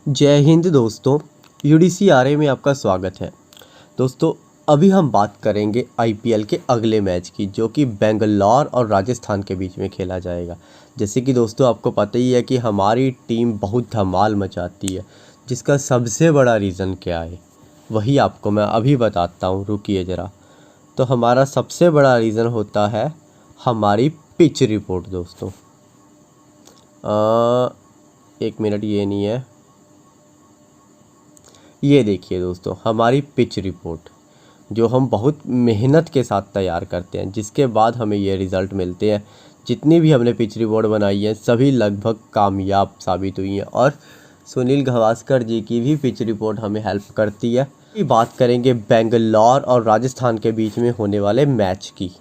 जय हिंद दोस्तों, UDCRA में आपका स्वागत है। दोस्तों अभी हम बात करेंगे IPL के अगले मैच की, जो कि बेंगलोर और राजस्थान के बीच में खेला जाएगा। जैसे कि दोस्तों आपको पता ही है कि हमारी टीम बहुत धमाल मचाती है, जिसका सबसे बड़ा रीज़न क्या है वही आपको मैं अभी बताता हूँ, रुकिए ज़रा। तो हमारा सबसे बड़ा रीज़न होता है हमारी पिच रिपोर्ट। दोस्तों एक मिनट, ये नहीं है, ये देखिए दोस्तों हमारी पिच रिपोर्ट जो हम बहुत मेहनत के साथ तैयार करते हैं, जिसके बाद हमें ये रिज़ल्ट मिलते हैं। जितनी भी हमने पिच रिपोर्ट बनाई है सभी लगभग कामयाब साबित हुई हैं, और सुनील गावस्कर जी की भी पिच रिपोर्ट हमें हेल्प करती है। बात करेंगे बेंगलोर और राजस्थान के बीच में होने वाले मैच की,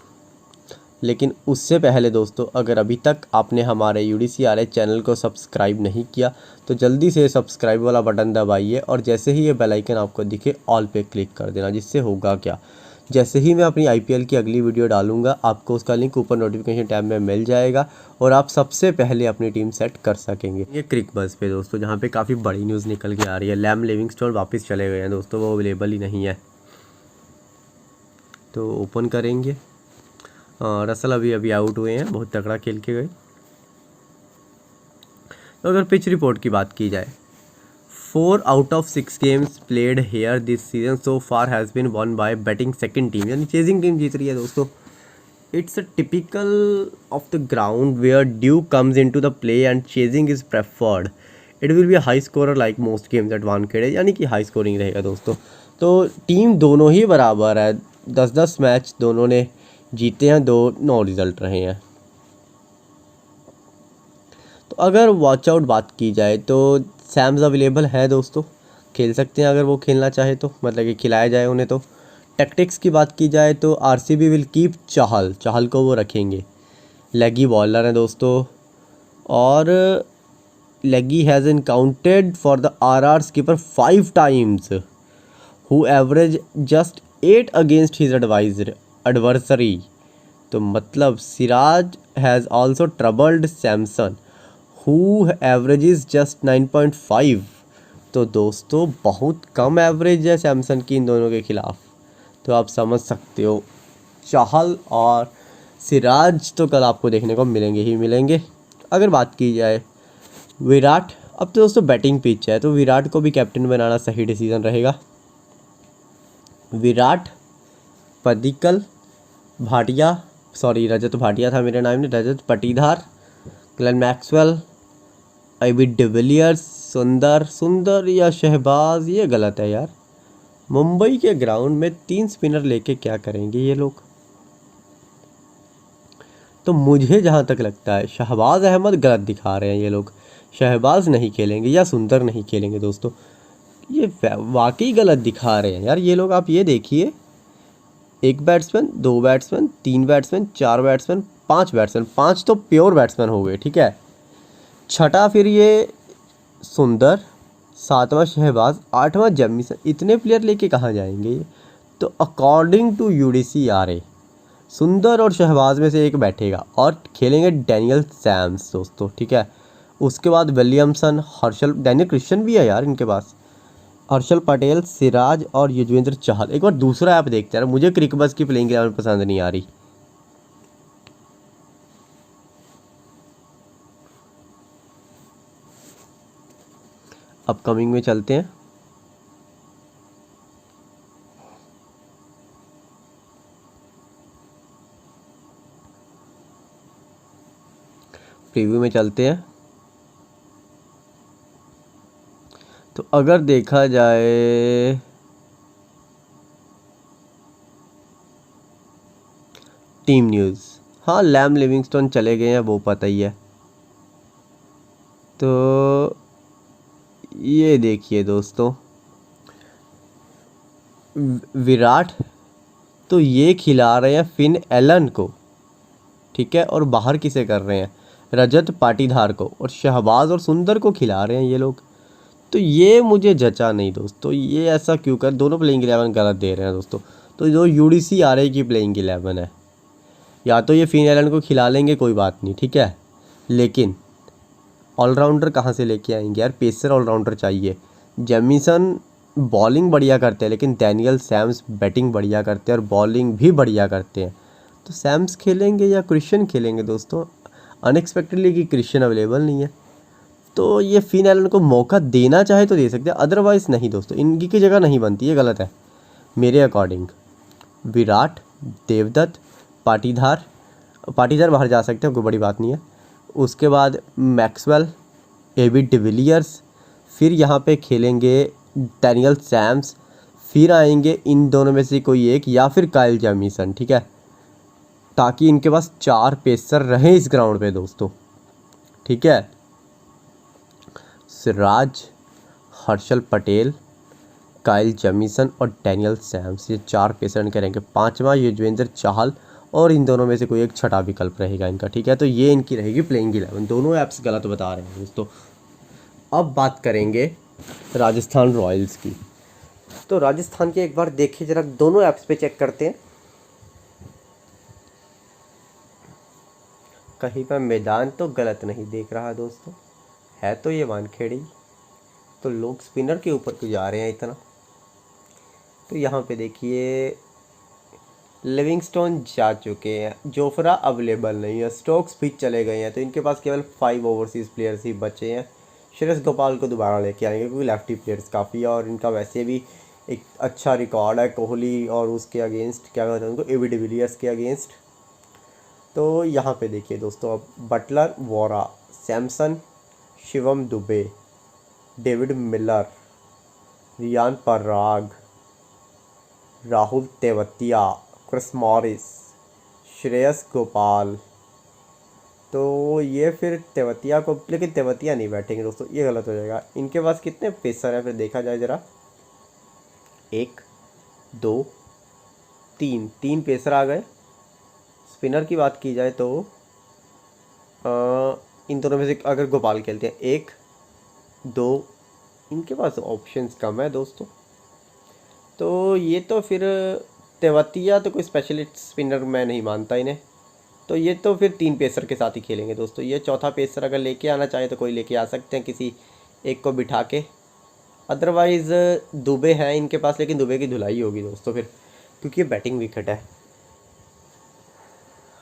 लेकिन उससे पहले दोस्तों अगर अभी तक आपने हमारे UDCRA चैनल को सब्सक्राइब नहीं किया तो जल्दी से सब्सक्राइब वाला बटन दबाइए, और जैसे ही ये बेल आइकन आपको दिखे ऑल पे क्लिक कर देना। जिससे होगा क्या, जैसे ही मैं अपनी IPL की अगली वीडियो डालूंगा आपको उसका लिंक ऊपर नोटिफिकेशन टैब में मिल जाएगा और आप सबसे पहले अपनी टीम सेट कर सकेंगे। ये क्रिकबज़ पे दोस्तों, जहाँ पे काफ़ी बड़ी न्यूज़ निकल के आ रही है, लैम लिविंगस्टोन वापस चले गए हैं दोस्तों, वो अवेलेबल ही नहीं है। तो ओपन करेंगे, रसल अभी आउट हुए हैं, बहुत तगड़ा खेल के गए। तो अगर पिच रिपोर्ट की बात की जाए, 4 out of 6 games played here this season so far has been won by batting second team, यानी चेजिंग टीम जीत रही है दोस्तों। It's a typical of the ground where dew comes into the play and chasing is preferred. It will be a high scorer like most games at Wankhede, यानी कि high scoring रहेगा दोस्तों। तो टीम दोनों ही बराबर है, 10-10 मैच दोनों ने जीते हैं, 2-9 रिज़ल्ट रहे हैं। तो अगर वॉच आउट बात की जाए तो सैम्स अवेलेबल है दोस्तों, खेल सकते हैं अगर वो खेलना चाहे तो, मतलब कि खिलाया जाए उन्हें। तो टैक्टिक्स की बात की जाए तो RCB विल कीप चाहल को वो रखेंगे। लेगी बॉलर हैं दोस्तों, और leggie has encountered for the RR's keeper 5 times, who average just 8 against his adversary. तो मतलब Siraj has also troubled Samson who averages just 9.5। तो दोस्तों बहुत कम एवरेज है सैमसन की इन दोनों के खिलाफ। तो आप समझ सकते हो चाहल और सिराज तो कल आपको देखने को मिलेंगे ही मिलेंगे। अगर बात की जाए विराट, अब तो दोस्तों बैटिंग पिच है तो विराट को भी कैप्टन बनाना सही डिसीजन रहेगा। विराट, पडिक्कल, रजत भाटिया था मेरे नाम में, Rajat Patidar, Glenn Maxwell, AB de Villiers, Sundar या शहबाज, ये गलत है यार। मुंबई के ग्राउंड में 3 स्पिनर लेके क्या करेंगे ये लोग। तो मुझे जहाँ तक लगता है शहबाज अहमद गलत दिखा रहे हैं ये लोग, शहबाज नहीं खेलेंगे या सुंदर नहीं खेलेंगे दोस्तों, ये वाकई गलत दिखा रहे हैं यार ये लोग। आप ये देखिए, 1 batsman, 2 batsman, 3 batsman, 4 batsman, 5 batsman, 5 तो प्योर बैट्समैन हो गए, ठीक है। छठा फिर ये सुंदर, 7वां शहबाज, 8वां जमीसन, इतने प्लेयर लेके कहाँ जाएंगे ये। तो अकॉर्डिंग टू UDCRA सुंदर और शहबाज में से एक बैठेगा और खेलेंगे डैनियल सैम्स दोस्तों, ठीक है। उसके बाद विलियमसन, हर्षल, डैनियल क्रिश्चियन भी है यार इनके पास, हर्षल पटेल, सिराज और युजवेंद्र चहल। एक बार दूसरा ऐप देखते हैं, मुझे क्रिकबज़ की प्लेइंग 11 पसंद नहीं आ रही। अपकमिंग में चलते हैं, प्रीव्यू में चलते हैं। तो अगर देखा जाए टीम न्यूज़, हाँ लैम लिविंगस्टोन चले गए हैं वो पता ही है। तो ये देखिए दोस्तों, विराट तो ये खिला रहे हैं फिन एलन को, ठीक है, और बाहर किसे कर रहे हैं, रजत पाटीदार को, और शहबाज और सुंदर को खिला रहे हैं ये लोग। तो ये मुझे जचा नहीं दोस्तों, ये ऐसा क्यों कर, दोनों प्लेइंग 11 गलत दे रहे हैं दोस्तों। तो जो UDCRA की प्लेइंग 11 है, या तो ये फिन एलन को खिला लेंगे कोई बात नहीं, ठीक है, लेकिन ऑलराउंडर कहाँ से लेके आएंगे यार, पेसर ऑलराउंडर चाहिए। जेमिसन बॉलिंग बढ़िया करते हैं, लेकिन डैनियल सैम्स बैटिंग बढ़िया करते हैं और बॉलिंग भी बढ़िया करते हैं। तो सैम्स खेलेंगे या क्रिश्चियन खेलेंगे दोस्तों? अनएक्सपेक्टेडली कि क्रिश्चियन अवेलेबल नहीं है, तो ये फिन एलन को मौका देना चाहे तो दे सकते हैं, अदरवाइज़ नहीं दोस्तों, इनकी की जगह नहीं बनती, ये गलत है मेरे अकॉर्डिंग। विराट, देवदत्त, पाटीदार, पाटीदार बाहर जा सकते हैं, कोई बड़ी बात नहीं है। उसके बाद मैक्सवेल, एबी डिविलियर्स, फिर यहाँ पे खेलेंगे डैनियल सैम्स, फिर आएंगे इन दोनों में से कोई एक, या फिर काइल जेमिसन, ठीक है, ताकि इनके पास 4 पेसर रहें इस ग्राउंड पे दोस्तों, ठीक है। सिराज, हर्षल पटेल, काइल जेमिसन और डैनियल सैम्स, ये 4 पेसर इनके रहेंगे। 5वां युजवेंद्र चाहल, और इन दोनों में से कोई एक छठा विकल्प रहेगा इनका, ठीक है। तो ये इनकी रहेगी प्लेइंग 11। दोनों ऐप्स गलत बता रहे हैं दोस्तों। अब बात करेंगे राजस्थान रॉयल्स की। तो राजस्थान के एक बार देखिए जरा, दोनों ऐप्स पे चेक करते हैं। कहीं पर मैदान तो गलत नहीं देख रहा दोस्तों, है तो ये वानखेड़ी, तो लोग स्पिनर के ऊपर क्यों जा रहे हैं इतना। तो यहाँ पे देखिए लिविंगस्टोन जा चुके हैं, जोफ्रा अवेलेबल नहीं है, स्टोक्स भी चले गए हैं, तो इनके पास केवल 5 ओवरसीज़ प्लेयर्स ही बचे हैं। श्रेयस गोपाल को दोबारा लेके आएंगे क्योंकि लेफ्टी प्लेयर्स काफ़ी है और इनका वैसे भी एक अच्छा रिकॉर्ड है कोहली और उसके अगेंस्ट, क्या कहते हैं उनको, एबी डिविलियर्स के अगेंस्ट। तो यहाँ पे देखिए दोस्तों, अब Buttler, Vohra, Samson, Shivam Dube, David Miller, Riyan Parag, Rahul Tewatia, Chris Morris, Shreyas Gopal. तो ये फिर तेवतिया को, लेकिन तेवतिया नहीं बैठेंगे दोस्तों, ये गलत हो जाएगा। इनके पास कितने पेसर हैं फिर देखा जाए ज़रा, 1 2 3 पेसर आ गए। स्पिनर की बात की जाए तो इन दोनों में से अगर गोपाल खेलते हैं, 1 2, इनके पास ऑप्शंस कम है दोस्तों। तो ये तो फिर तेवतिया तो कोई स्पेशलिस्ट स्पिनर मैं नहीं मानता इन्हें, तो ये तो फिर 3 पेसर के साथ ही खेलेंगे दोस्तों। ये चौथा पेसर अगर लेके आना चाहे तो कोई लेके आ सकते हैं, किसी एक को बिठा के, अदरवाइज़ दुबे हैं इनके पास, लेकिन दुबे की धुलाई होगी दोस्तों फिर, क्योंकि ये बैटिंग विकेट है।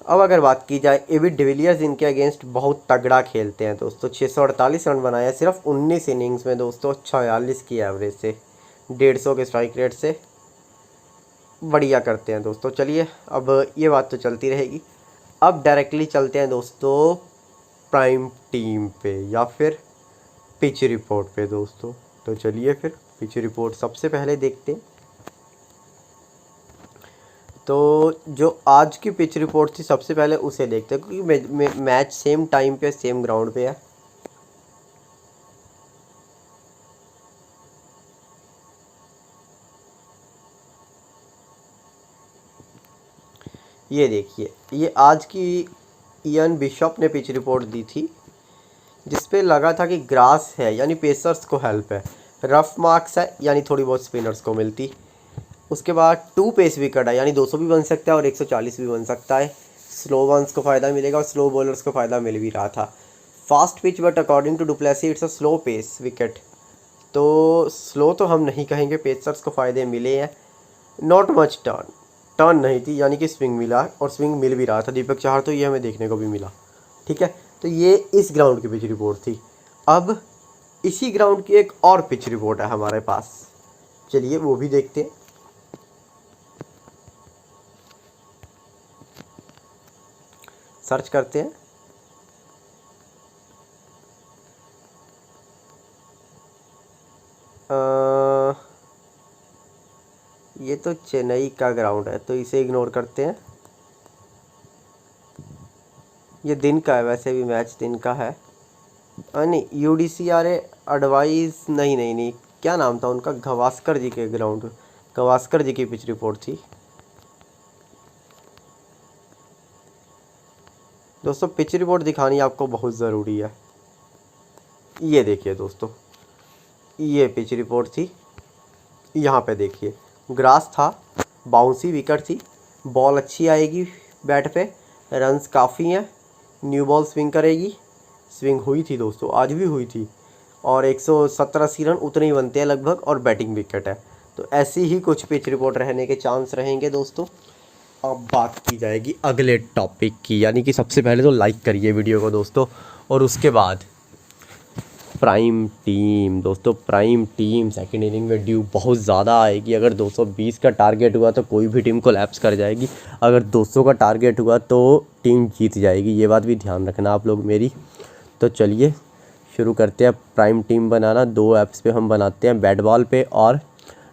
अब अगर बात की जाए, एबी डिविलियर्स इनके अगेंस्ट बहुत तगड़ा खेलते हैं दोस्तों, 648 रन बनाया सिर्फ 19 इनिंग्स में दोस्तों, 46 की एवरेज से, 150 के स्ट्राइक रेट से, बढ़िया करते हैं दोस्तों। चलिए अब ये बात तो चलती रहेगी, अब डायरेक्टली चलते हैं दोस्तों प्राइम टीम पे या फिर पिच रिपोर्ट पे दोस्तों। तो चलिए फिर पिच रिपोर्ट सबसे पहले देखते हैं। तो जो आज की पिच रिपोर्ट थी सबसे पहले उसे देखते हैं, क्योंकि मैच सेम टाइम पे सेम ग्राउंड पे है। ये देखिए, ये आज की इयन बिशप ने पिच रिपोर्ट दी थी, जिसपे लगा था कि ग्रास है यानी पेसर्स को हेल्प है, रफ मार्क्स है यानी थोड़ी बहुत स्पिनर्स को मिलती। उसके बाद 2 पेस विकेट है यानी 200 भी बन सकता है और 140 भी बन सकता है, स्लो वंस को फ़ायदा मिलेगा और स्लो बॉलर्स को फ़ायदा मिल भी रहा था। Fast pitch but according to du Plessis it's a slow pace wicket, तो स्लो तो हम नहीं कहेंगे, पेसर्स को फ़ायदे मिले हैं। नॉट मच टर्न नहीं थी यानी कि स्विंग मिला, और स्विंग मिल भी रहा था दीपक चाहर, तो ये हमें देखने को भी मिला, ठीक है। तो ये इस ग्राउंड की पिच रिपोर्ट थी। अब इसी ग्राउंड की एक और पिच रिपोर्ट है हमारे पास, चलिए वो भी देखते हैं। सर्च करते हैं। ये तो चेन्नई का ग्राउंड है तो इसे इग्नोर करते हैं। ये दिन का है, वैसे भी मैच दिन का है। नहीं, UDCRA एडवाइस, नहीं, क्या नाम था उनका, गवास्कर जी के ग्राउंड, गवास्कर जी की पिच रिपोर्ट थी दोस्तों। पिच रिपोर्ट दिखानी आपको बहुत ज़रूरी है। ये देखिए दोस्तों, ये पिच रिपोर्ट थी, यहाँ पे देखिए ग्रास था, बाउंसी विकेट थी, बॉल अच्छी आएगी बैट पे, रन्स काफ़ी हैं, न्यू बॉल स्विंग करेगी, स्विंग हुई थी दोस्तों, आज भी हुई थी, और 170-80 रन उतने ही बनते हैं लगभग, और बैटिंग विकेट है। तो ऐसी ही कुछ पिच रिपोर्ट रहने के चांस रहेंगे दोस्तों। अब बात की जाएगी अगले टॉपिक की, यानी कि सबसे पहले तो लाइक करिए वीडियो को दोस्तों, और उसके बाद प्राइम टीम दोस्तों, प्राइम टीम सेकेंड इनिंग में ड्यू बहुत ज़्यादा आएगी। अगर 220 का टारगेट हुआ तो कोई भी टीम कोलैप्स कर जाएगी, अगर 200 का टारगेट हुआ तो टीम जीत जाएगी, ये बात भी ध्यान रखना आप लोग मेरी। तो चलिए शुरू करते हैं प्राइम टीम बनाना। 2 ऐप्स पे हम बनाते हैं, बैट बॉल पे और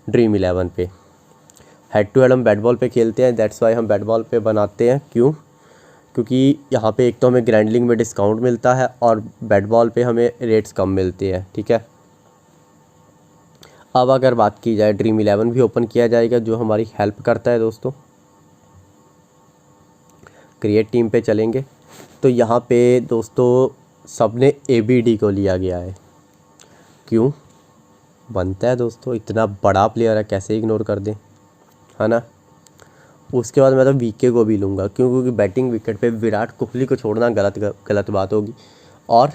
ड्रीम 11 पे। हेड टू हेड हम बैट बॉल पे खेलते हैं, दैट्स वाई हम बैट बॉल पे बनाते हैं। क्यों? क्योंकि यहाँ पे एक तो हमें ग्रैंडलिंग में डिस्काउंट मिलता है और बैट बॉल पे हमें रेट्स कम मिलते हैं, ठीक है। अब अगर बात की जाए, ड्रीम 11 भी ओपन किया जाएगा जो हमारी हेल्प करता है दोस्तों। क्रिएट टीम पे चलेंगे तो यहाँ पे दोस्तों सबने ABD को लिया गया है। क्यों? बनता है दोस्तों, इतना बड़ा प्लेयर है, कैसे इग्नोर कर दें, है ना। उसके बाद मैं तो VK को भी लूँगा, क्योंकि बैटिंग विकेट पे विराट कोहली को छोड़ना गलत बात होगी। और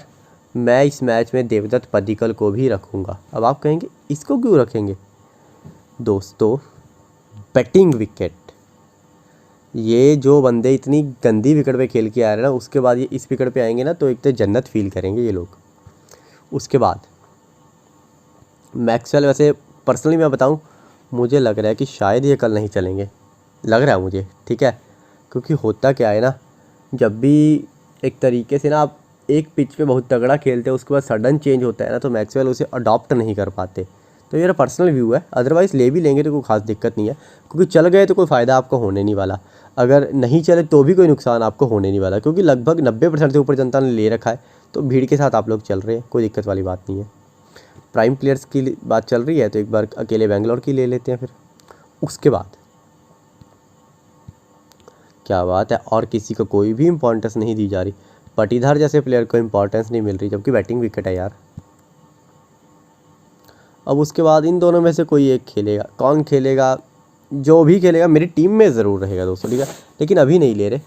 मैं इस मैच में देवदत्त पडिक्कल को भी रखूँगा। अब आप कहेंगे इसको क्यों रखेंगे दोस्तों? बैटिंग विकेट, ये जो बंदे इतनी गंदी विकेट पे खेल के आ रहे हैं ना, उसके बाद ये इस विकेट पे आएंगे ना तो एक तो जन्नत फील करेंगे ये लोग। उसके बाद मैक्सवेल, वैसे पर्सनली मैं बताऊँ, मुझे लग रहा है कि शायद ये कल नहीं चलेंगे, लग रहा है मुझे, ठीक है। क्योंकि होता क्या है ना, जब भी एक तरीके से ना आप एक पिच पे बहुत तगड़ा खेलते हैं, उसके बाद सडन चेंज होता है ना, तो मैक्सवेल उसे अडॉप्ट नहीं कर पाते। तो ये मेरा पर्सनल व्यू है, अदरवाइज़ ले भी लेंगे तो कोई खास दिक्कत नहीं है, क्योंकि चल गए तो कोई फ़ायदा आपको होने नहीं वाला, अगर नहीं चले तो भी कोई नुकसान आपको होने नहीं वाला, क्योंकि लगभग 90% से ऊपर जनता ने ले रखा है। तो भीड़ के साथ आप लोग चल रहे हैं, कोई दिक्कत वाली बात नहीं है। प्राइम प्लेयर्स की बात चल रही है तो एक बार अकेले बेंगलोर की ले लेते हैं फिर। उसके बाद क्या बात है, और किसी को कोई भी इंपॉर्टेंस नहीं दी जा रही, पाटीदार जैसे प्लेयर को इंपॉर्टेंस नहीं मिल रही, जबकि बैटिंग विकेट है यार। अब उसके बाद इन दोनों में से कोई एक खेलेगा, कौन खेलेगा? जो भी खेलेगा मेरी टीम में ज़रूर रहेगा दोस्तों, ठीक है। लेकिन अभी नहीं ले रहे,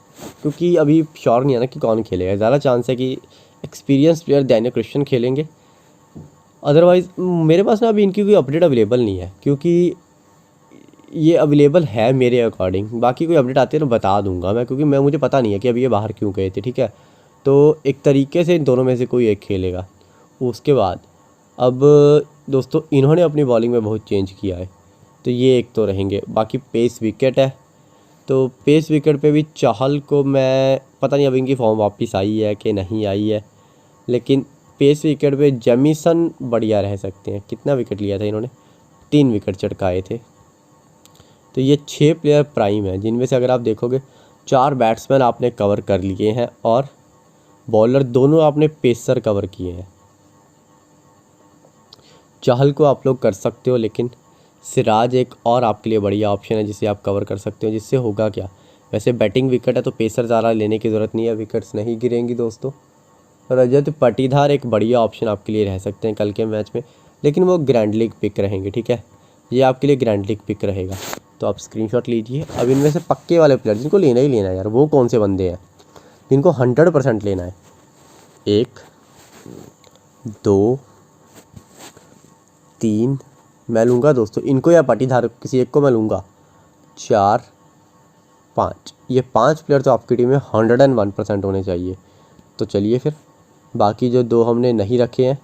क्योंकि अभी श्योर नहीं है ना कि कौन खेलेगा। ज़्यादा चांस है कि एक्सपीरियंस प्लेयर डैनियल क्रिश्चियन खेलेंगे। अदरवाइज़ मेरे पास ना अभी इनकी कोई अपडेट अवेलेबल नहीं है, क्योंकि ये अवेलेबल है मेरे अकॉर्डिंग। बाकी कोई अपडेट आती है तो बता दूंगा मैं, क्योंकि मुझे पता नहीं है कि अभी ये बाहर क्यों गए थे, ठीक है। तो एक तरीके से इन दोनों में से कोई एक खेलेगा। उसके बाद अब दोस्तों इन्होंने अपनी बॉलिंग में बहुत चेंज किया है, तो ये एक तो रहेंगे। बाकी पेस विकेट है, तो पेस विकेट पे भी चाहल को मैं पता नहीं अब इनकी फॉर्म वापस आई है कि नहीं आई है, लेकिन पेस विकेट पे जेमिसन बढ़िया रह सकते हैं। कितना विकेट लिया था इन्होंने? 3 विकेट चटकाए थे। तो ये 6 प्लेयर प्राइम है, जिनमें से अगर आप देखोगे 4 बैट्समैन आपने कवर कर लिए हैं और बॉलर दोनों आपने पेसर कवर किए हैं। चाहल को आप लोग कर सकते हो, लेकिन सिराज एक और आपके लिए बढ़िया ऑप्शन है जिसे आप कवर कर सकते हो। जिससे होगा क्या, वैसे बैटिंग विकेट है तो पेसर ज़्यादा लेने की ज़रूरत नहीं है, विकेट्स नहीं गिरेंगी दोस्तों। रजत पाटीदार एक बढ़िया ऑप्शन आपके लिए रह सकते हैं कल के मैच में, लेकिन वो ग्रैंड लीग पिक रहेंगे, ठीक है। ये आपके लिए ग्रैंड लीग पिक रहेगा, तो आप स्क्रीनशॉट लीजिए। अब इनमें से पक्के वाले प्लेयर जिनको लेना ही लेना है यार, वो कौन से बंदे हैं जिनको 100% लेना है? 1 2 3 मैं लूँगा दोस्तों इनको, या पाटीदार किसी एक को मैं लूँगा। 4 5, ये 5 प्लेयर तो आपकी टीम में 101% होने चाहिए। तो चलिए फिर बाकी जो 2 हमने नहीं रखे हैं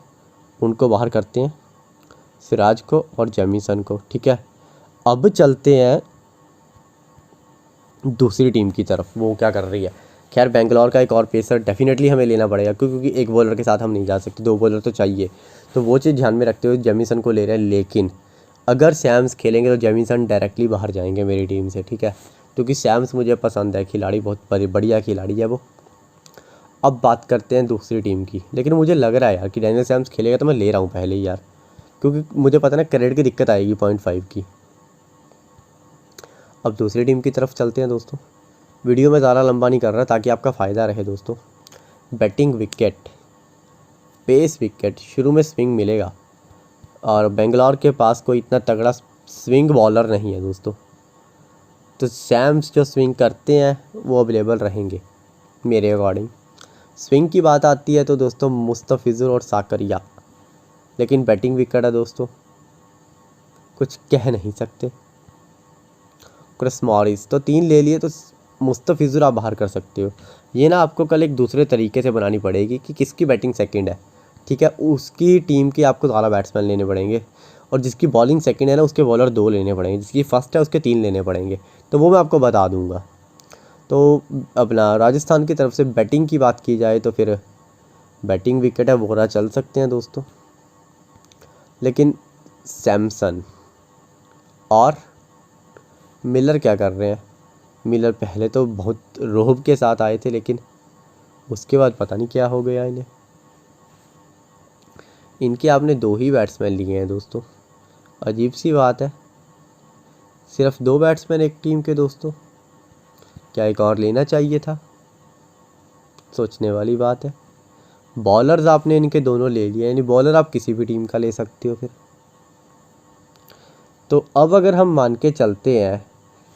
उनको बाहर करते हैं, सिराज को और जेमिसन को, ठीक है। अब चलते हैं दूसरी टीम की तरफ, वो क्या कर रही है। खैर बेंगलोर का एक और पेसर डेफिनेटली हमें लेना पड़ेगा, क्योंकि एक बॉलर के साथ हम नहीं जा सकते, 2 बॉलर तो चाहिए। तो वो चीज़ ध्यान में रखते हुए जेमिसन को ले रहे हैं, लेकिन अगर सैम्स खेलेंगे तो जेमिसन डायरेक्टली बाहर जाएंगे मेरी टीम से, ठीक है। क्योंकि सैम्स मुझे पसंद है, खिलाड़ी बहुत बढ़िया खिलाड़ी है वो। अब बात करते हैं दूसरी टीम की, लेकिन मुझे लग रहा है यार कि डैनियल सैम्स खेलेगा, तो मैं ले रहा हूँ पहले ही यार, क्योंकि मुझे पता है ना क्रेडिट की दिक्कत आएगी 0.5 की। अब दूसरी टीम की तरफ चलते हैं दोस्तों। वीडियो में ज़्यादा लंबा नहीं कर रहा ताकि आपका फ़ायदा रहे दोस्तों। बैटिंग विकेट, पेस विकेट, शुरू में स्विंग मिलेगा, और बेंगलोर के पास कोई इतना तगड़ा स्विंग बॉलर नहीं है दोस्तों, तो सैम्स जो स्विंग करते हैं वो अवेलेबल रहेंगे मेरे अकॉर्डिंग। स्विंग की बात आती है तो दोस्तों मुस्तफिजुर और साकरिया, लेकिन बैटिंग विकेट है दोस्तों, कुछ कह नहीं सकते। क्रिस मॉरिस तो 3 ले लिए, तो मुस्तफिजुर आप बाहर कर सकते हो। ये ना आपको कल एक दूसरे तरीके से बनानी पड़ेगी कि किसकी बैटिंग सेकंड है, ठीक है, उसकी टीम के आपको ज़्यादा बैट्समैन लेने पड़ेंगे, और जिसकी बॉलिंग सेकंड है ना उसके बॉलर 2 लेने पड़ेंगे, जिसकी फर्स्ट है उसके 3 लेने पड़ेंगे, तो वो मैं आपको बता दूंगा। तो अपना राजस्थान की तरफ से बैटिंग की बात की जाए तो फिर बैटिंग विकेट है वोरा चल सकते हैं दोस्तों, लेकिन सैमसन और मिलर क्या कर रहे हैं। मिलर पहले तो बहुत रोब के साथ आए थे, लेकिन उसके बाद पता नहीं क्या हो गया इन्हें। इनके आपने 2 ही बैट्समैन लिए हैं दोस्तों, अजीब सी बात है, सिर्फ 2 बैट्समैन एक टीम के दोस्तों, क्या एक और लेना चाहिए था, सोचने वाली बात है। बॉलर्स आपने इनके दोनों ले लिए, यानी बॉलर आप किसी भी टीम का ले सकते हो फिर। तो अब अगर हम मान के चलते हैं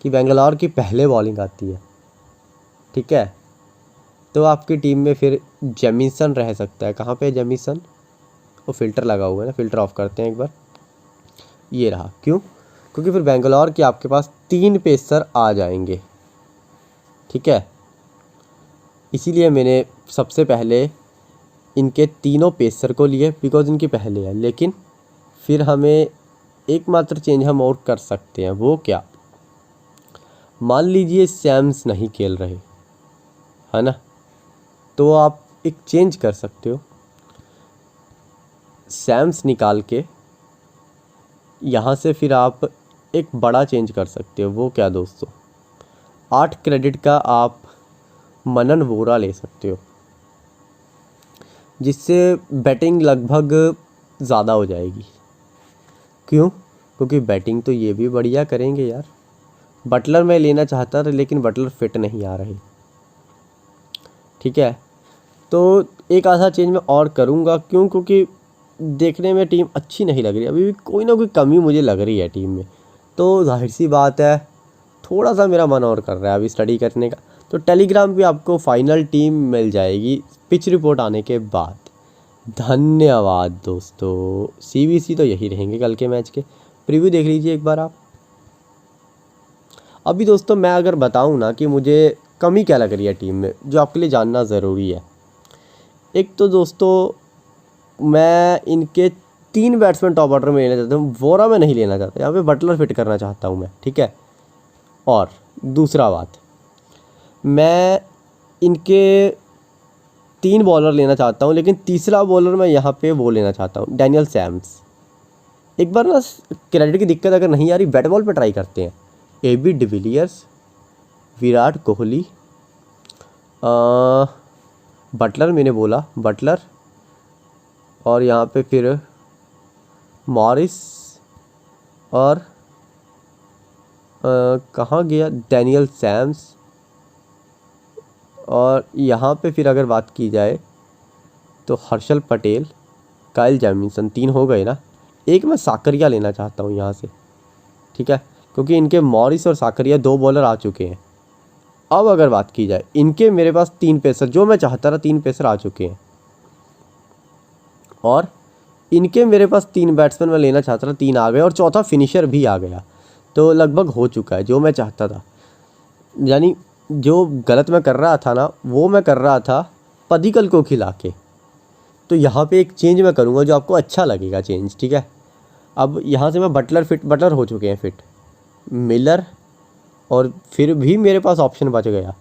कि बेंगलोर की पहले बॉलिंग आती है, ठीक है, तो आपकी टीम में फिर जेमिसन रह सकता है। कहाँ पे जेमिसन, वो फ़िल्टर लगा हुआ है ना, फ़िल्टर ऑफ करते हैं एक बार, ये रहा। क्यों, क्योंकि फिर बेंगलोर के आपके पास 3 पेसर आ जाएंगे, ठीक है, इसीलिए मैंने सबसे पहले इनके तीनों पेसर को लिए, बिकॉज इनकी पहले है। लेकिन फिर हमें एकमात्र चेंज हम और कर सकते हैं, वो क्या, मान लीजिए सैम्स नहीं खेल रहे, है ना, तो आप एक चेंज कर सकते हो, सैम्स निकाल के यहाँ से फिर आप एक बड़ा चेंज कर सकते हो। वो क्या दोस्तों, 8 क्रेडिट का आप मनन वोरा ले सकते हो, जिससे बैटिंग लगभग ज़्यादा हो जाएगी। क्यों, क्योंकि बैटिंग तो ये भी बढ़िया करेंगे यार। बटलर मैं लेना चाहता था, लेकिन बटलर फिट नहीं आ रहे, ठीक है, तो एक आधा चेंज मैं और करूँगा। क्यों, क्योंकि देखने में टीम अच्छी नहीं लग रही, अभी भी कोई ना कोई कमी मुझे लग रही है टीम में, तो जाहिर सी बात है थोड़ा सा मेरा मन और कर रहा है अभी स्टडी करने का। तो टेलीग्राम पे आपको फाइनल टीम मिल जाएगी पिच रिपोर्ट आने के बाद। धन्यवाद दोस्तों। CBC तो यही रहेंगे कल के मैच के, प्रीव्यू देख लीजिए एक बार आप। अभी दोस्तों मैं अगर बताऊं ना कि मुझे कमी क्या लग रही है टीम में, जो आपके लिए जानना ज़रूरी है, एक तो दोस्तों मैं इनके 3 बैट्समैन टॉप ऑर्डर में लेना चाहता हूँ, वोरा में नहीं लेना चाहता, यहाँ पे बटलर फिट करना चाहता हूँ मैं, ठीक है। और दूसरा बात, मैं इनके 3 बॉलर लेना चाहता हूँ, लेकिन तीसरा बॉलर मैं यहाँ पे वो लेना चाहता हूँ, डैनियल सैम्स। एक बार ना क्रेडिट की दिक्कत अगर नहीं आ रही, बैट बॉल पे ट्राई करते हैं। AB de Villiers, Virat Kohli, Buttler मैंने बोला, बटलर, और यहाँ पे फिर मॉरिस, और कहाँ गया डैनियल सैम्स, और यहाँ पे फिर अगर बात की जाए तो हर्षल पटेल, काइल जेमिसन, 3 हो गए ना। एक मैं साकरिया लेना चाहता हूँ यहाँ से, ठीक है, क्योंकि इनके मॉरिस और साकरिया 2 बॉलर आ चुके हैं। अब अगर बात की जाए, इनके मेरे पास 3 पेसर, जो मैं चाहता था 3 पेसर आ चुके हैं, और इनके मेरे पास 3 बैट्समैन मैं लेना चाहता था, 3 आ गए, और चौथा फिनिशर भी आ गया, तो लगभग हो चुका है जो मैं चाहता था। यानी जो गलत मैं कर रहा था ना, वो मैं कर रहा था पदिकल को खिला के। तो यहाँ पे एक चेंज मैं करूँगा जो आपको अच्छा लगेगा चेंज, ठीक है। अब यहाँ से मैं बटलर हो चुके हैं फिट, मिलर, और फिर भी मेरे पास ऑप्शन बच गया,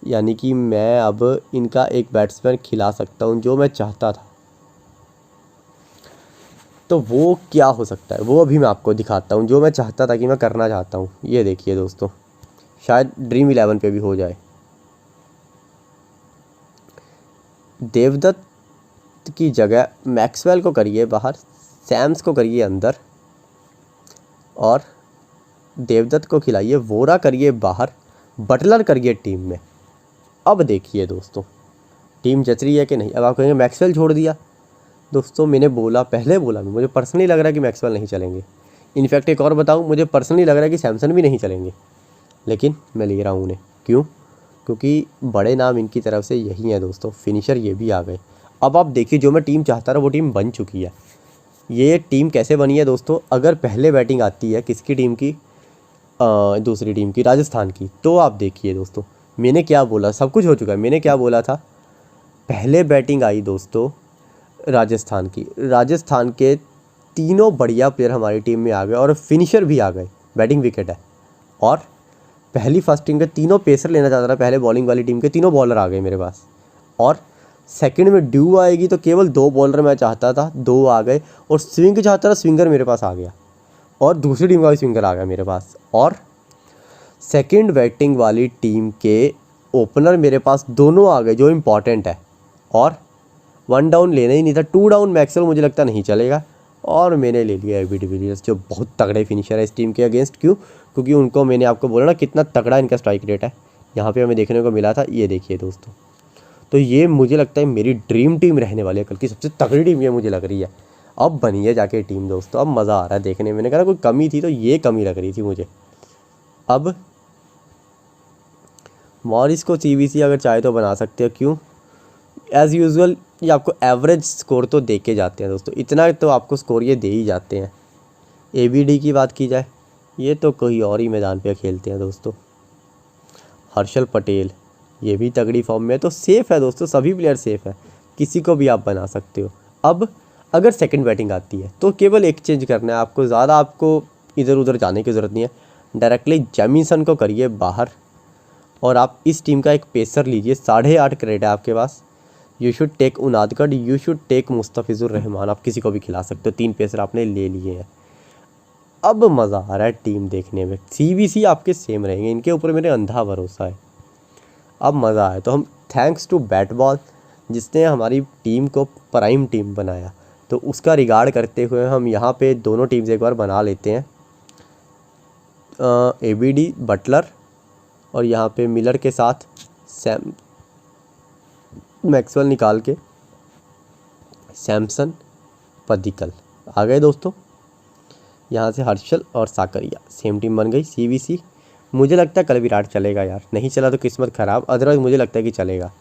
यानी कि मैं अब इनका एक बैट्समैन खिला सकता हूँ जो मैं चाहता था। तो वो क्या हो सकता है, वो अभी मैं आपको दिखाता हूँ, जो मैं चाहता था कि मैं करना चाहता हूँ। ये देखिए दोस्तों, शायद ड्रीम 11 पे भी हो जाए। देवदत्त की जगह मैक्सवेल को करिए बाहर, सैम्स को करिए अंदर, और देवदत्त को खिलाइए, वोरा करिए बाहर, बटलर करिए टीम में। अब देखिए दोस्तों टीम जच रही है कि नहीं। अब आप कहेंगे मैक्सवेल छोड़ दिया, दोस्तों मैंने बोला, पहले बोला, मुझे पर्सनली लग रहा है कि मैक्सवेल नहीं चलेंगे। इनफैक्ट एक और बताऊं, मुझे पर्सनली लग रहा है कि सैमसन भी नहीं चलेंगे, लेकिन मैं ले रहा हूँ उन्हें। क्यों, क्योंकि बड़े नाम इनकी तरफ से यही हैं दोस्तों। फिनिशर ये भी आ गए। अब आप देखिए, जो मैं टीम चाहता था वो टीम बन चुकी है। ये टीम कैसे बनी है दोस्तों, अगर पहले बैटिंग आती है किसकी टीम की, दूसरी टीम की, राजस्थान की, तो आप देखिए दोस्तों मैंने क्या बोला, सब कुछ हो चुका है। मैंने क्या बोला था, पहले बैटिंग आई दोस्तों राजस्थान की, राजस्थान के तीनों बढ़िया प्लेयर हमारी टीम में आ गए और फिनिशर भी आ गए, बैटिंग विकेट है। और पहली फर्स्ट टीम के तीनों पेसर लेना चाहता था, पहले बॉलिंग वाली टीम के तीनों बॉलर आ गए मेरे पास। और सेकंड में ड्यू आएगी तो केवल 2 बॉलर मैं चाहता था, 2 आ गए। और स्विंग चाहता था, स्विंगर मेरे पास आ गया और दूसरी टीम का भी स्विंगर आ गया मेरे पास। और सेकंड बैटिंग वाली टीम के ओपनर मेरे पास दोनों आ गए जो इम्पॉर्टेंट है। और 1 डाउन लेना ही नहीं था, 2 डाउन मैक्सवेल मुझे लगता नहीं चलेगा। और मैंने ले लिया एबी डिविलियर्स, जो बहुत तगड़े फिनिशर है इस टीम के अगेंस्ट। क्यों? क्योंकि उनको मैंने आपको बोला ना कितना तगड़ा इनका स्ट्राइक रेट है, यहाँ पे हमें देखने को मिला था। ये देखिए दोस्तों, तो ये मुझे लगता है मेरी ड्रीम टीम रहने वाली है, कल की सबसे तगड़ी टीम ये मुझे लग रही है। अब बनी है जाके टीम दोस्तों, अब मज़ा आ रहा है देखने में। मैंने कहा कोई कमी थी तो ये कमी लग रही थी मुझे। अब मॉरिस को CBC अगर चाहे तो बना सकते हो। क्यों? एज़ यूजुअल ये आपको एवरेज स्कोर तो दे के जाते हैं दोस्तों, इतना तो आपको स्कोर ये दे ही जाते हैं। ABD की बात की जाए, ये तो कोई और ही मैदान पे खेलते हैं दोस्तों। हर्षल पटेल ये भी तगड़ी फॉर्म में है, तो सेफ़ है दोस्तों, सभी प्लेयर सेफ़ है, किसी को भी आप बना सकते हो। अब अगर सेकंड बैटिंग आती है तो केवल एक चेंज करना है आपको, ज़्यादा आपको इधर उधर जाने की ज़रूरत नहीं है। डायरेक्टली जेमिसन को करिए बाहर और आप इस टीम का एक पेसर लीजिए, 8.5 क्रेडिट है आपके पास। You should take Unadkat, you should take Mustafizur Rahman, आप किसी को भी खिला सकते हो। 3 पेसर आपने ले लिए हैं। अब मज़ा आ रहा है टीम देखने में। CBC आपके सेम रहेंगे, इनके ऊपर मेरे अंधा भरोसा है। अब मज़ा आया तो हम थैंक्स टू बैट बॉल जिसने हमारी टीम को प्राइम टीम बनाया, तो उसका रिगार्ड करते हुए हम यहाँ पे दोनों टीम्स एक बार बना लेते हैं। ABD बटलर और यहाँ पे मिलर के साथ मैक्सवेल निकाल के सैमसन पदिक्कल आ गए दोस्तों। यहाँ से हर्षल और साकरिया, सेम टीम बन गई। CBC मुझे लगता है कल विराट चलेगा यार, नहीं चला तो किस्मत ख़राब, अदरवाइज़ मुझे लगता है कि चलेगा।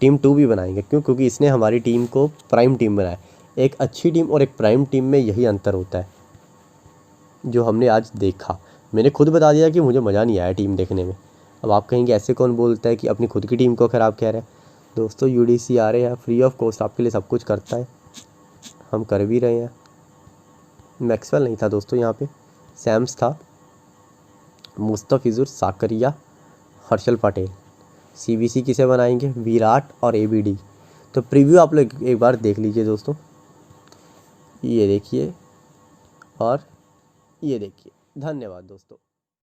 टीम 2 भी बनाएंगे, क्यों? क्योंकि इसने हमारी टीम को प्राइम टीम बनाया। एक अच्छी टीम और एक प्राइम टीम में यही अंतर होता है जो हमने आज देखा। मैंने खुद बता दिया कि मुझे मज़ा नहीं आया टीम देखने में। अब आप कहेंगे ऐसे कौन बोलता है कि अपनी खुद की टीम को ख़राब कह रहे हैं। दोस्तों UDC आ रहे हैं, फ्री ऑफ कॉस्ट आपके लिए सब कुछ करता है, हम कर भी रहे हैं। मैक्सवेल नहीं था दोस्तों, यहाँ पे सैम्स था, मुस्तफिजुर, साकरिया, हर्षल पटेल। CBC किसे बनाएंगे? विराट और ABD। तो प्रीव्यू आप लोग एक बार देख लीजिए दोस्तों, ये देखिए और ये देखिए। धन्यवाद दोस्तों।